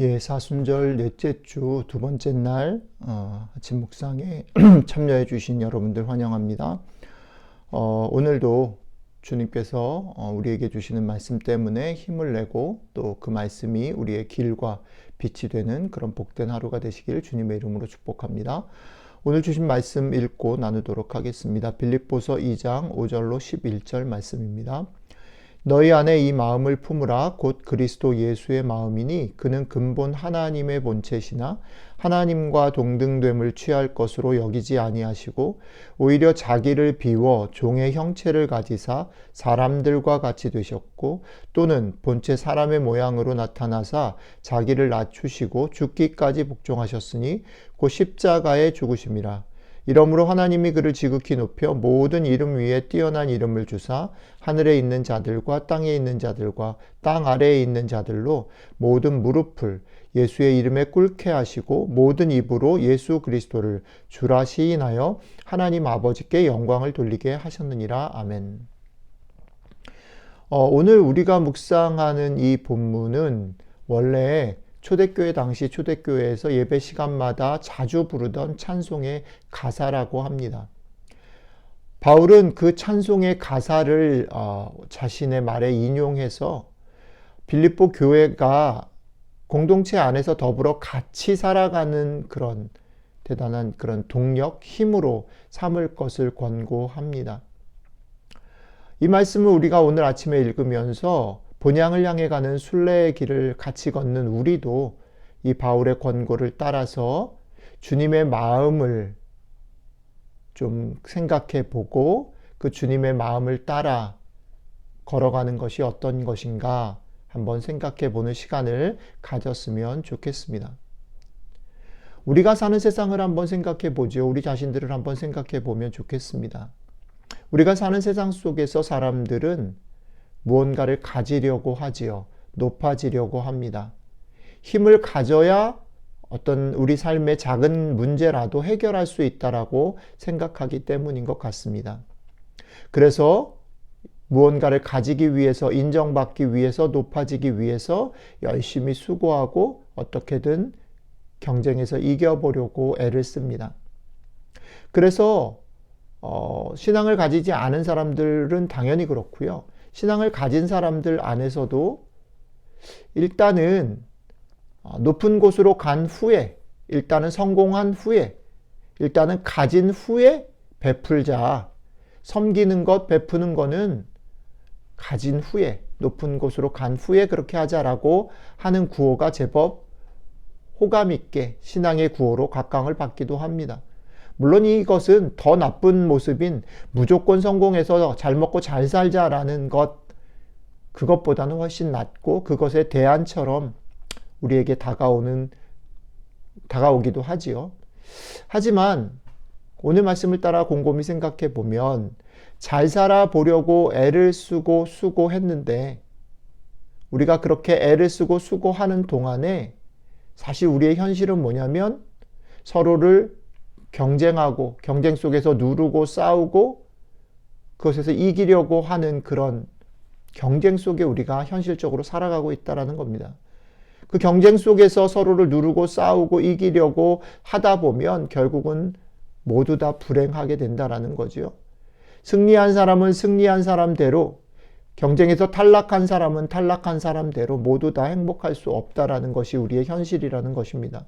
예, 사순절 넷째 주 두 번째 날 아침 묵상에 참여해 주신 여러분들 환영합니다. 오늘도 주님께서 우리에게 주시는 말씀 때문에 힘을 내고 또 그 말씀이 우리의 길과 빛이 되는 그런 복된 하루가 되시길 주님의 이름으로 축복합니다. 오늘 주신 말씀 읽고 나누도록 하겠습니다. 빌립보서 2장 5절로 11절 말씀입니다. 너희 안에 이 마음을 품으라. 곧 그리스도 예수의 마음이니 그는 근본 하나님의 본체시나 하나님과 동등됨을 취할 것으로 여기지 아니하시고 오히려 자기를 비워 종의 형체를 가지사 사람들과 같이 되셨고 또는 본체 사람의 모양으로 나타나사 자기를 낮추시고 죽기까지 복종하셨으니 곧 십자가에 죽으심이라. 이러므로 하나님이 그를 지극히 높여 모든 이름 위에 뛰어난 이름을 주사 하늘에 있는 자들과 땅에 있는 자들과 땅 아래에 있는 자들로 모든 무릎을 예수의 이름에 꿇게 하시고 모든 입으로 예수 그리스도를 주라 시인하여 하나님 아버지께 영광을 돌리게 하셨느니라. 아멘. 오늘 우리가 묵상하는 이 본문은 원래 초대교회 당시 초대교회에서 예배 시간마다 자주 부르던 찬송의 가사라고 합니다. 바울은 그 찬송의 가사를 자신의 말에 인용해서 빌립보 교회가 공동체 안에서 더불어 같이 살아가는 그런 대단한 그런 동력, 힘으로 삼을 것을 권고합니다. 이 말씀을 우리가 오늘 아침에 읽으면서 본향을 향해 가는 순례의 길을 같이 걷는 우리도 이 바울의 권고를 따라서 주님의 마음을 좀 생각해 보고 그 주님의 마음을 따라 걸어가는 것이 어떤 것인가 한번 생각해 보는 시간을 가졌으면 좋겠습니다. 우리가 사는 세상을 한번 생각해 보죠. 우리 자신들을 한번 생각해 보면 좋겠습니다. 우리가 사는 세상 속에서 사람들은 무언가를 가지려고 하지요. 높아지려고 합니다. 힘을 가져야 어떤 우리 삶의 작은 문제라도 해결할 수 있다라고 생각하기 때문인 것 같습니다. 그래서 무언가를 가지기 위해서, 인정받기 위해서, 높아지기 위해서 열심히 수고하고 어떻게든 경쟁에서 이겨보려고 애를 씁니다. 그래서 신앙을 가지지 않은 사람들은 당연히 그렇고요. 신앙을 가진 사람들 안에서도 일단은 높은 곳으로 간 후에, 일단은 성공한 후에, 일단은 가진 후에 베풀자. 섬기는 것, 베푸는 거는 가진 후에, 높은 곳으로 간 후에 그렇게 하자라고 하는 구호가 제법 호감 있게 신앙의 구호로 각광을 받기도 합니다. 물론 이것은 더 나쁜 모습인 무조건 성공해서 잘 먹고 잘 살자라는 것, 그것보다는 훨씬 낫고 그것의 대안처럼 우리에게 다가오기도 하지요. 하지만 오늘 말씀을 따라 곰곰이 생각해 보면 잘 살아보려고 애를 쓰고 수고했는데 우리가 그렇게 애를 쓰고 수고하는 동안에 사실 우리의 현실은 뭐냐면 서로를 경쟁하고 경쟁 속에서 누르고 싸우고 그것에서 이기려고 하는 그런 경쟁 속에 우리가 현실적으로 살아가고 있다는 겁니다. 그 경쟁 속에서 서로를 누르고 싸우고 이기려고 하다 보면 결국은 모두 다 불행하게 된다는 거죠. 승리한 사람은 승리한 사람대로, 경쟁에서 탈락한 사람은 탈락한 사람대로 모두 다 행복할 수 없다는 것이 우리의 현실이라는 것입니다.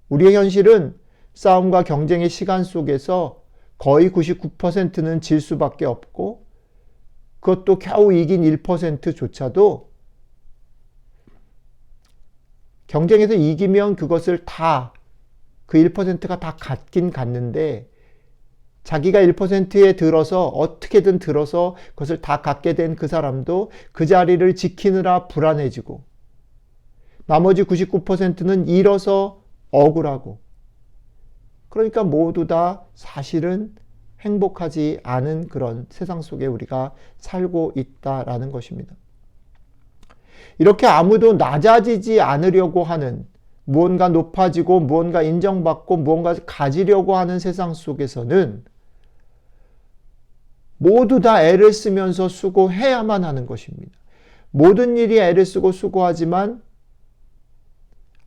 우리의 현실은 싸움과 경쟁의 시간 속에서 거의 99%는 질 수밖에 없고 그것도 겨우 이긴 1%조차도 경쟁에서 이기면 그것을 다 그 1%가 다 갖긴 갖는데 자기가 1%에 들어서 어떻게든 들어서 그것을 다 갖게 된 그 사람도 그 자리를 지키느라 불안해지고 나머지 99%는 잃어서 억울하고 그러니까 모두 다 사실은 행복하지 않은 그런 세상 속에 우리가 살고 있다라는 것입니다. 이렇게 아무도 낮아지지 않으려고 하는 무언가 높아지고 무언가 인정받고 무언가 가지려고 하는 세상 속에서는 모두 다 애를 쓰면서 수고해야만 하는 것입니다. 모든 일이 애를 쓰고 수고하지만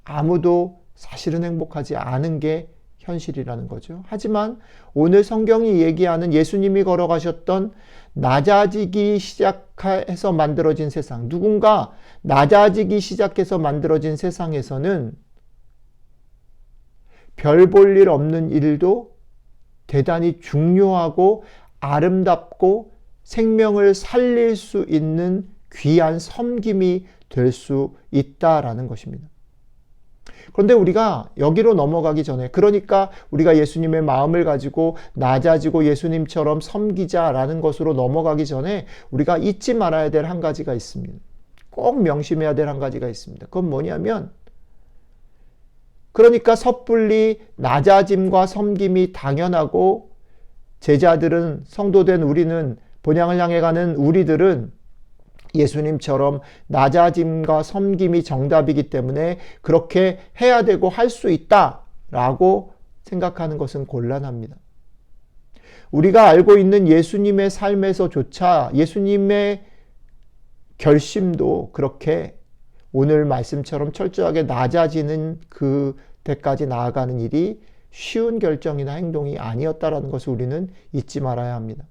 아무도 사실은 행복하지 않은 게 현실이라는 거죠. 하지만 오늘 성경이 얘기하는 예수님이 걸어가셨던 낮아지기 시작해서 만들어진 세상, 누군가 낮아지기 시작해서 만들어진 세상에서는 별 볼 일 없는 일도 대단히 중요하고 아름답고 생명을 살릴 수 있는 귀한 섬김이 될 수 있다라는 것입니다. 그런데 우리가 여기로 넘어가기 전에, 그러니까 우리가 예수님의 마음을 가지고 낮아지고 예수님처럼 섬기자라는 것으로 넘어가기 전에 우리가 잊지 말아야 될 한 가지가 있습니다. 꼭 명심해야 될 한 가지가 있습니다. 그건 뭐냐면, 그러니까 섣불리 낮아짐과 섬김이 당연하고 제자들은, 성도된 우리는, 본향을 향해 가는 우리들은 예수님처럼 낮아짐과 섬김이 정답이기 때문에 그렇게 해야 되고 할 수 있다라고 생각하는 것은 곤란합니다. 우리가 알고 있는 예수님의 삶에서조차 예수님의 결심도 그렇게 오늘 말씀처럼 철저하게 낮아지는 그 때까지 나아가는 일이 쉬운 결정이나 행동이 아니었다라는 것을 우리는 잊지 말아야 합니다.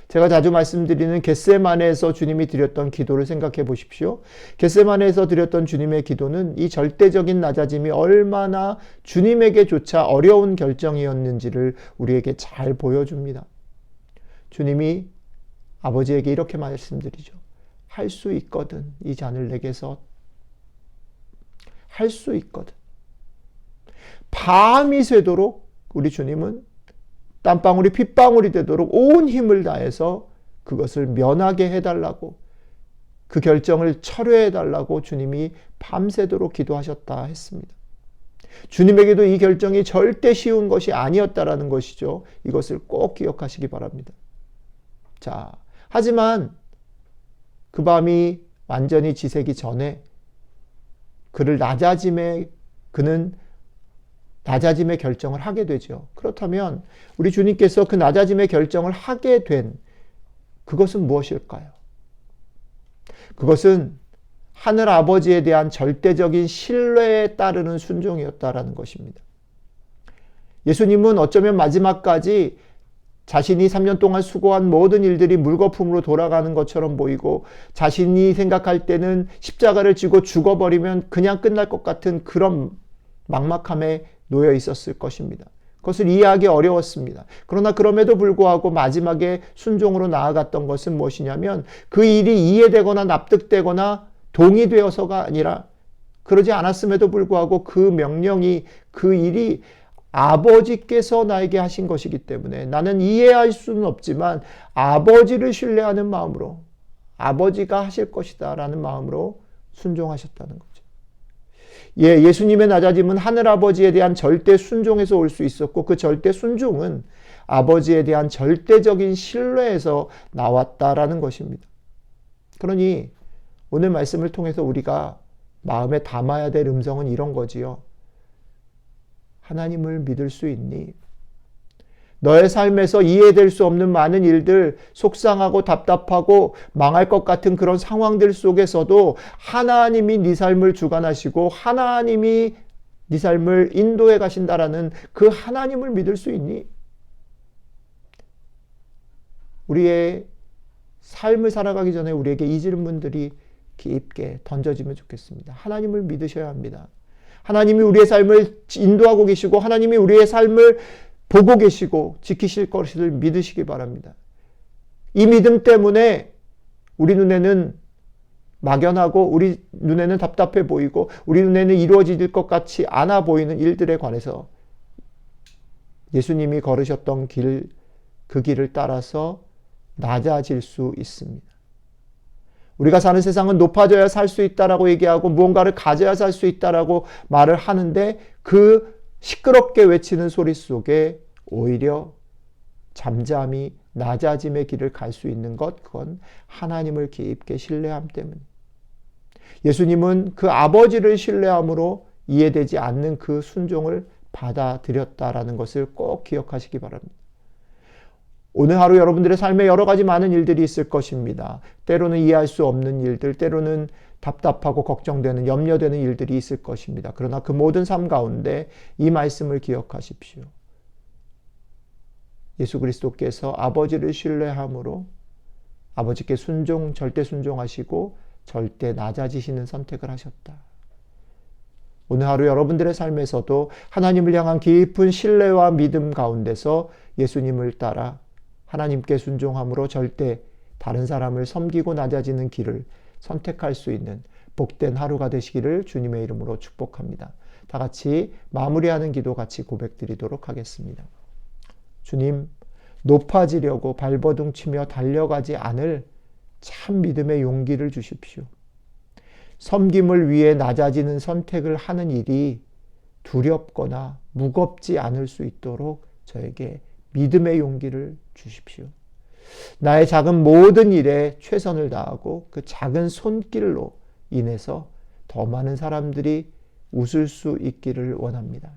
제가 자주 말씀드리는 겟세마네에서 주님이 드렸던 기도를 생각해 보십시오. 겟세마네에서 드렸던 주님의 기도는 이 절대적인 낮아짐이 얼마나 주님에게조차 어려운 결정이었는지를 우리에게 잘 보여줍니다. 주님이 아버지에게 이렇게 말씀드리죠. 할 수 있거든. 이 잔을 내게서 할 수 있거든. 밤이 새도록 우리 주님은 땀방울이 핏방울이 되도록 온 힘을 다해서 그것을 면하게 해달라고, 그 결정을 철회해달라고 주님이 밤새도록 기도하셨다 했습니다. 주님에게도 이 결정이 절대 쉬운 것이 아니었다라는 것이죠. 이것을 꼭 기억하시기 바랍니다. 자, 하지만 그 밤이 완전히 지새기 전에 그는 낮아짐의 결정을 하게 되죠. 그렇다면 우리 주님께서 그 낮아짐의 결정을 하게 된 그것은 무엇일까요? 그것은 하늘 아버지에 대한 절대적인 신뢰에 따르는 순종이었다라는 것입니다. 예수님은 어쩌면 마지막까지 자신이 3년 동안 수고한 모든 일들이 물거품으로 돌아가는 것처럼 보이고, 자신이 생각할 때는 십자가를 지고 죽어버리면 그냥 끝날 것 같은 그런 막막함에 놓여 있었을 것입니다. 그것을 이해하기 어려웠습니다. 그러나 그럼에도 불구하고 마지막에 순종으로 나아갔던 것은 무엇이냐면, 그 일이 이해되거나 납득되거나 동의되어서가 아니라, 그러지 않았음에도 불구하고 그 명령이, 그 일이 아버지께서 나에게 하신 것이기 때문에 나는 이해할 수는 없지만 아버지를 신뢰하는 마음으로, 아버지가 하실 것이다 라는 마음으로 순종하셨다는 거죠. 예수님의 낮아짐은 하늘아버지에 대한 절대 순종에서 올 수 있었고, 그 절대 순종은 아버지에 대한 절대적인 신뢰에서 나왔다라는 것입니다. 그러니 오늘 말씀을 통해서 우리가 마음에 담아야 될 음성은 이런 거지요. 하나님을 믿을 수 있니? 너의 삶에서 이해될 수 없는 많은 일들, 속상하고 답답하고 망할 것 같은 그런 상황들 속에서도 하나님이 네 삶을 주관하시고 하나님이 네 삶을 인도해 가신다라는 그 하나님을 믿을 수 있니? 우리의 삶을 살아가기 전에 우리에게 이 질문들이 깊게 던져지면 좋겠습니다. 하나님을 믿으셔야 합니다. 하나님이 우리의 삶을 인도하고 계시고 하나님이 우리의 삶을 보고 계시고 지키실 것을 믿으시기 바랍니다. 이 믿음 때문에 우리 눈에는 막연하고 우리 눈에는 답답해 보이고 우리 눈에는 이루어질 것 같이 않아 보이는 일들에 관해서 예수님이 걸으셨던 길, 그 길을 따라서 낮아질 수 있습니다. 우리가 사는 세상은 높아져야 살 수 있다라고 얘기하고 무언가를 가져야 살 수 있다라고 말을 하는데, 그 시끄럽게 외치는 소리 속에 오히려 잠잠히 낮아짐의 길을 갈 수 있는 것, 그건 하나님을 깊게 신뢰함 때문입니다. 예수님은 그 아버지를 신뢰함으로 이해되지 않는 그 순종을 받아들였다라는 것을 꼭 기억하시기 바랍니다. 오늘 하루 여러분들의 삶에 여러 가지 많은 일들이 있을 것입니다. 때로는 이해할 수 없는 일들, 때로는 답답하고 걱정되는, 염려되는 일들이 있을 것입니다. 그러나 그 모든 삶 가운데 이 말씀을 기억하십시오. 예수 그리스도께서 아버지를 신뢰함으로 아버지께 절대 순종하시고 절대 낮아지시는 선택을 하셨다. 오늘 하루 여러분들의 삶에서도 하나님을 향한 깊은 신뢰와 믿음 가운데서 예수님을 따라 하나님께 순종함으로 절대 다른 사람을 섬기고 낮아지는 길을 선택할 수 있는 복된 하루가 되시기를 주님의 이름으로 축복합니다. 다 같이 마무리하는 기도 같이 고백드리도록 하겠습니다. 주님, 높아지려고 발버둥 치며 달려가지 않을 참 믿음의 용기를 주십시오. 섬김을 위해 낮아지는 선택을 하는 일이 두렵거나 무겁지 않을 수 있도록 저에게 믿음의 용기를 주십시오. 나의 작은 모든 일에 최선을 다하고 그 작은 손길로 인해서 더 많은 사람들이 웃을 수 있기를 원합니다.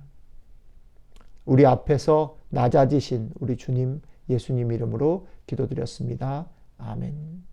우리 앞에서 낮아지신 우리 주님 예수님 이름으로 기도드렸습니다. 아멘.